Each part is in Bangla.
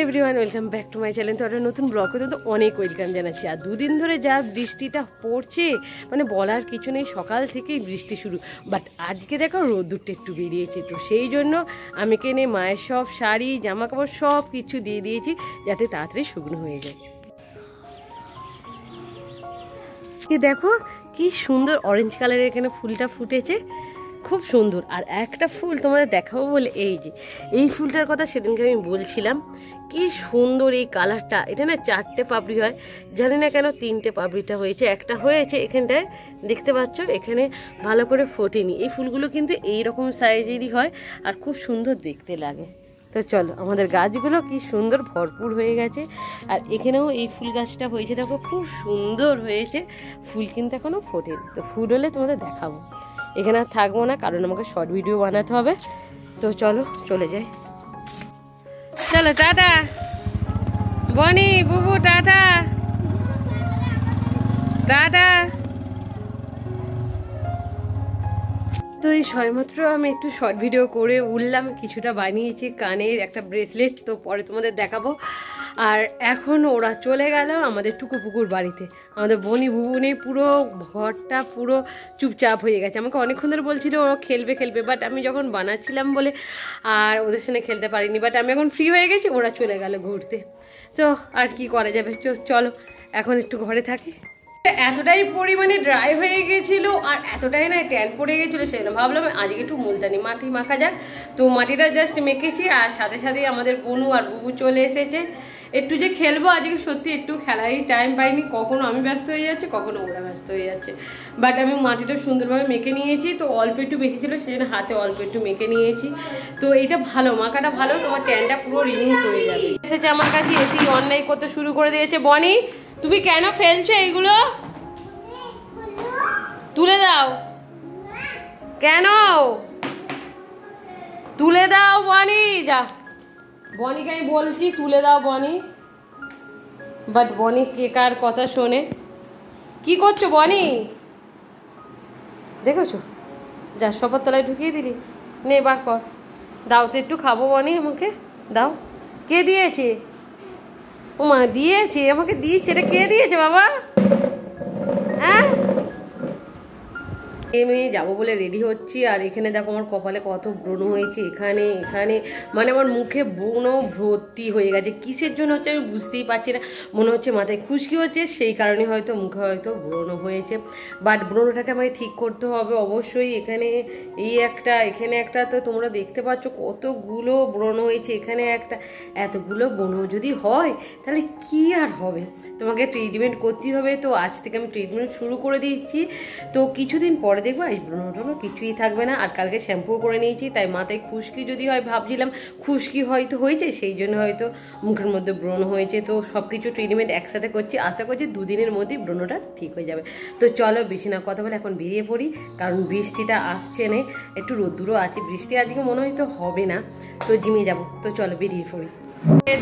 Everyone welcome back to my channel. তো একটা নতুন ব্লগে তো অনেক ওয়েলকাম জানাচ্ছি। আর দুদিন ধরে যা বৃষ্টিটা পড়ছে মানে বলার কিছু নেই, সকাল থেকেই বৃষ্টি শুরু। বাট আজকে দেখো রোদ্দুরটা একটু বেরিয়েছে, তো সেই জন্য আমি কিনে মায়ের সব শাড়ি জামা কাপড় সব কিছু দিয়ে দিয়েছি যাতে তাড়াতাড়ি শুকনো হয়ে যায়। দেখো কি সুন্দর অরেঞ্জ কালারের এখানে ফুলটা ফুটেছে, খুব সুন্দর। আর একটা ফুল তোমাদের দেখাবো বলে এই ফুলটার কথা সেদিনকে আমি বলছিলাম, কি সুন্দর এই কালারটা। এটা না 4টে পাপড়ি হয়, জানি না কেন 3টে পাপড়িটা হয়েছে, একটা হয়েছে এখানটায় দেখতে পাচ্ছ, এখানে ভালো করে ফোটেনি। এই ফুলগুলো কিন্তু এইরকম সাইজেরই হয় আর খুব সুন্দর দেখতে লাগে। তো চলো, আমাদের গাছগুলো কি সুন্দর ভরপুর হয়ে গেছে। আর এখানেও এই ফুল গাছটা হয়েছে, দেখো খুব সুন্দর হয়েছে। ফুল কিন্তু এখনও ফোটেনি, তো ফুল হলে তোমাদের দেখাবো। এখানে আর থাকবো না কারণ আমাকে শর্ট ভিডিও বানাতে হবে। তো চলো চলে যাই, চলো টাটা বনি বুবু, টাটা টাটা। তো এই সবেমাত্র আমি একটু শর্ট ভিডিও করে উঠলাম, কিছুটা বানিয়েছি কানের একটা ব্রেসলেট, তো পরে তোমাদের দেখাবো। আর এখন ওরা চলে গেল আমাদের টুকুপুকুর বাড়িতে। আমাদের বনি বুবু নেই, পুরো ঘরটা পুরো চুপচাপ হয়ে গেছে। আমাকে অনেকক্ষণ ধরে বলছিল ও খেলবে খেলবে, বাট আমি যখন বানাচ্ছিলাম বলে আর ওদের সঙ্গে খেলতে পারিনি। বাট আমি এখন ফ্রি হয়ে গেছি, ওরা চলে গেল ঘুরতে। তো আর কি করা যাবে, চলো এখন একটু ঘরে থাকি। এতটাই পরিমাণে ড্রাই হয়ে গেছিল আর এতটাই না ট্যান পড়ে গেছিলো, সেজন্য ভাবলাম আজকে একটু মুলতানি মাটি মাখা যাক। তো মাটিটা জাস্ট মেখেছি, আর সাথে সাথেই আমাদের বনু আর বুবু চলে এসেছে। একটু যে খেলবো আজকে, সত্যি একটু খেলাই টাইম পাইনি, কখনো আমি ব্যস্ত হয়ে যাচ্ছে কখনো ওরা ব্যস্ত হয়ে যাচ্ছে। বাট আমি মাটিটা সুন্দরভাবে মেখে নিয়েছি, তো অল্প একটু বেশি ছিল সেজন্য হাতে অল্প একটু মেখে নিয়েছি। তো এইটা ভালো, মাখাটা ভালো, তোমার ট্যানটা পুরো রিমুভ হয়ে যাবে। এসেছে আমার কাছে, এসি অনলাইন করতে শুরু করে দিয়েছে। বনি তুমি কেন ফেলছো এইগুলো, তুলে দাও। কেন তুলে দাও বনি, যা বনিকে আমি বলছি তুলে দাও বনি, বাট বনি কে কার কথা শোনে। কি করছো বনি, দেখেছো, যা সবার তলায় ঢুকিয়ে দিলি, নে বার কর, দাও তো একটু খাবো বনি, আমাকে দাও। কে দিয়েছে, ও মা দিয়েছে, আমাকে দিয়েছে, এটা কে দিয়েছে বাবা? হ্যাঁ আমি যাবো বলে রেডি হচ্ছি। আর এখানে দেখো আমার কপালে কত ব্রণ হয়েছে, এখানে এখানে মানে আমার মুখে ব্রণ ভর্তি হয়ে গেছে। কিসের জন্য হচ্ছে আমি বুঝতেই পারছি না, মনে হচ্ছে মাথায় খুশকি হচ্ছে, সেই কারণে হয়তো মুখে হয়তো ব্রণ হয়েছে। বাট ব্রণটাকে আমাকে ঠিক করতে হবে অবশ্যই। এখানে এই একটা, এখানে একটা, তো তোমরা দেখতে পাচ্ছ কতগুলো ব্রণ হয়েছে, এখানে একটা। এতগুলো ব্রণ যদি হয় তাহলে কি আর হবে, তোমাকে ট্রিটমেন্ট করতেই হবে। তো আজ থেকে আমি ট্রিটমেন্ট শুরু করে দিচ্ছি। তো কিছুদিন পরে দেখবো এই ব্রণ কিছুই থাকবে না। আর কালকে শ্যাম্পু করে নিয়েছি, তাই মাথায় খুশকি যদি হয়, ভাবছিলাম খুশকি হয়তো হয়েছে, সেই জন্য হয়তো মুখের মধ্যে ব্রণ হয়েছে। তো সব কিছু ট্রিটমেন্ট একসাথে করছি, আশা করছি 2 দিনের মধ্যেই ব্রণটা ঠিক হয়ে যাবে। তো চলো বেশি না কথা বলে এখন বেরিয়ে পড়ি, কারণ বৃষ্টিটা আসছে না, একটু রোদ্দুরও আছে। বৃষ্টি আজকে মনে হয়তো হবে না, তো জিমে যাবো। তো চলো বেরিয়ে পড়ি।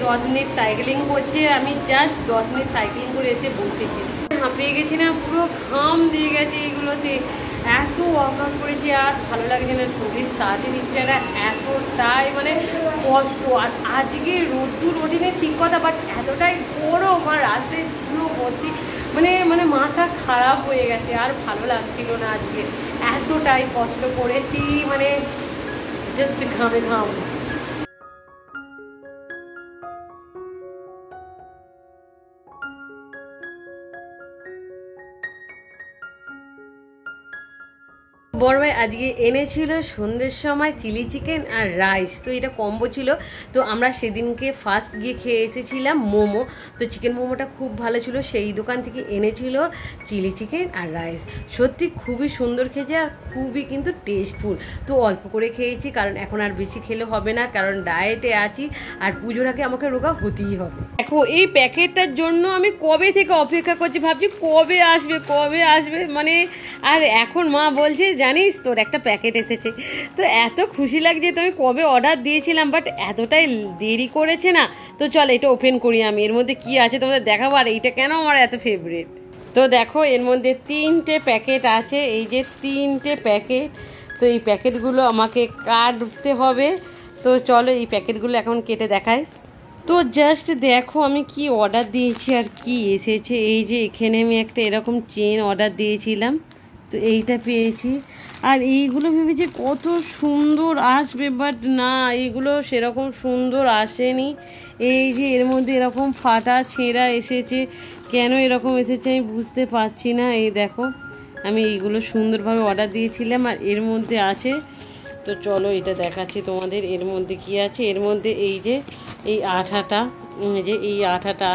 10 মিনিট সাইকেলিং করছে, আমি জাস্ট 10 মিনিট সাইকেলিং করে এসে বসেছি। হাঁপিয়ে গেছি না, পুরো ঘাম দিয়ে গেছে এগুলোতে, এত ওয়ার্কআউট করেছি আর ভালো লাগছে না, শরীর সাথে দিচ্ছে না, এতটাই মানে কষ্ট। আর আজকে রোদ্দুর ওঠেনি ঠিক কথা, বাট এতটাই গরম আর রাস্তায় ধুলো ভর্তি, মানে মাথা খারাপ হয়ে গেছে, আর ভালো লাগছিল না আজকে। এতটাই কষ্ট করেছি, মানে জাস্ট ঘামে ঘাম। বড় ভাই আজকে এনেছিল সন্ধ্যের সময় চিলি চিকেন আর রাইস, তো এটা কম্বো ছিল। তো আমরা সেদিনকে ফার্স্ট গিয়ে খেয়ে এসেছিলাম মোমো, তো চিকেন মোমোটা খুব ভালো ছিল, সেই দোকান থেকে এনেছিল চিলি চিকেন আর রাইস। সত্যি খুবই সুন্দর খেয়েছে আর খুবই কিন্তু টেস্টফুল। তো অল্প করে খেয়েছি, কারণ এখন আর বেশি খেলে হবে না, কারণ ডায়েটে আছি আর পুজোর আগে আমাকে রোগা হতেই হবে। দেখো এই প্যাকেটটার জন্য আমি কবে থেকে অপেক্ষা করছি, ভাবছি কবে আসবে কবে আসবে, মানে আর এখন মা বলছে জানিস তোর একটা প্যাকেট এসেছে। তো এত খুশি লাগছে, তো আমি কবে অর্ডার দিয়েছিলাম, বাট এতটাই দেরি করেছে না। তো চল এটা ওপেন করি, আমি এর মধ্যে কি আছে তোমাদের দেখাবো, আর এইটা কেন আমার এত ফেভারিট। তো দেখো এর মধ্যে 3টে প্যাকেট আছে, এই যে 3টে প্যাকেট। তো এই প্যাকেটগুলো আমাকে কাটতে হবে, তো চলো এই প্যাকেটগুলো এখন কেটে দেখাই। তো জাস্ট দেখো আমি কি অর্ডার দিয়েছি আর কি এসেছে। এই যে এখানে আমি একটা এরকম চেন অর্ডার দিয়েছিলাম, তো এইটা পেয়েছি। আর এইগুলো ভেবেছি কত সুন্দর আসবে, বাট না, এইগুলো সেরকম সুন্দর আসেনি। এই যে এর মধ্যে এরকম ফাটা ছেঁড়া এসেছে, কেন এরকম এসেছে আমি বুঝতে পারছি না। এই দেখো আমি এইগুলো সুন্দরভাবে অর্ডার দিয়েছিলাম আর এর মধ্যে আছে। তো চলো এটা দেখাচ্ছি তোমাদের এর মধ্যে কি আছে। এর মধ্যে এই যে এই আঠাটা,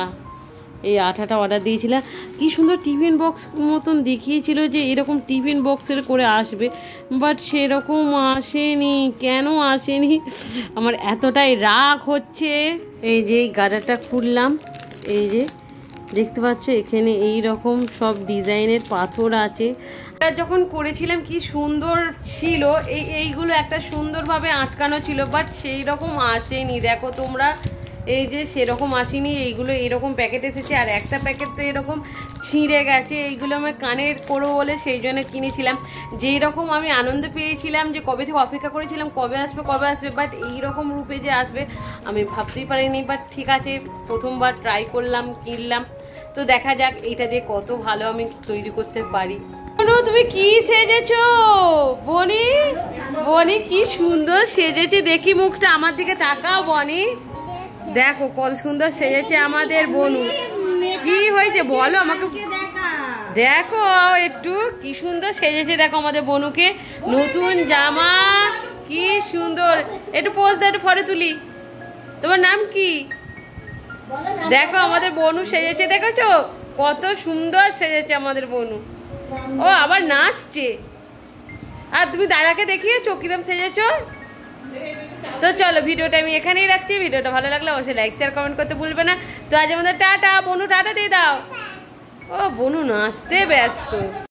এই আঠাটা অর্ডার দিয়েছিলাম। কি সুন্দর টিফিন বক্স মতন দেখিয়েছিল যে এরকম টিফিন বক্সের করে আসবে, বাট সেরকম আসেনি। কেন আসেনি আমার এতটাই রাগ হচ্ছে। এই যে এই গাদাটা খুললাম, এই যে দেখতে পাচ্ছ এখানে এই রকম সব ডিজাইনের পাথর আছে। যখন করেছিলাম কি সুন্দর ছিল, এইগুলো একটা সুন্দরভাবে আটকানো ছিল, বাট সেই রকম আসেনি। দেখো তোমরা, এই যে সেরকম আসেনি। এইগুলো এরকম প্যাকেট এসেছে আর একটা প্যাকেট তো এরকম ছিঁড়ে গেছে। এইগুলো আমার কানের করবো বলে সেই জন্য কিনেছিলাম। যেই রকম আমি আনন্দ পেয়েছিলাম, যে কবে থেকে অপেক্ষা করেছিলাম কবে আসবে, বাট এইরকম রূপে যে আসবে আমি ভাবতেই পারিনি। বাট ঠিক আছে, প্রথমবার ট্রাই করলাম, কিনলাম, তো দেখা যাক এটা যে কত ভালো আমি তৈরি করতে পারি। তুমি কি সেজেছো বনি? বনি কি সুন্দর সেজেছে, দেখি মুখটা আমার দিকে তাকাও বনি। দেখো কত সুন্দর সেজেছে আমাদের বনু। কি হয়েছে বলো আমাকে, দেখো একটু কি সুন্দর সেজেছে। দেখো আমাদের বনুকে নতুন জামা, কি সুন্দর। একটু পোজ দাও, একটু ফটো তুলি। তোমার নাম কি? দেখো আমাদের বনু সেজেছে, দেখেছো কত সুন্দর সেজেছে আমাদের বনু। ও আবার নাচছে। আর তুমি দাদাকে দেখিয়েছো কিরম সেজেছো? তো চলো ভিডিওটা আমি এখানেই রাখছি। ভিডিওটা ভালো লাগলে অবশ্যই লাইক শেয়ার কমেন্ট করতে ভুলবে না। তো আজ আমাদের টাটা। বনু টাটা দিয়ে দাও। ও বনু নাচতে ব্যস্ত।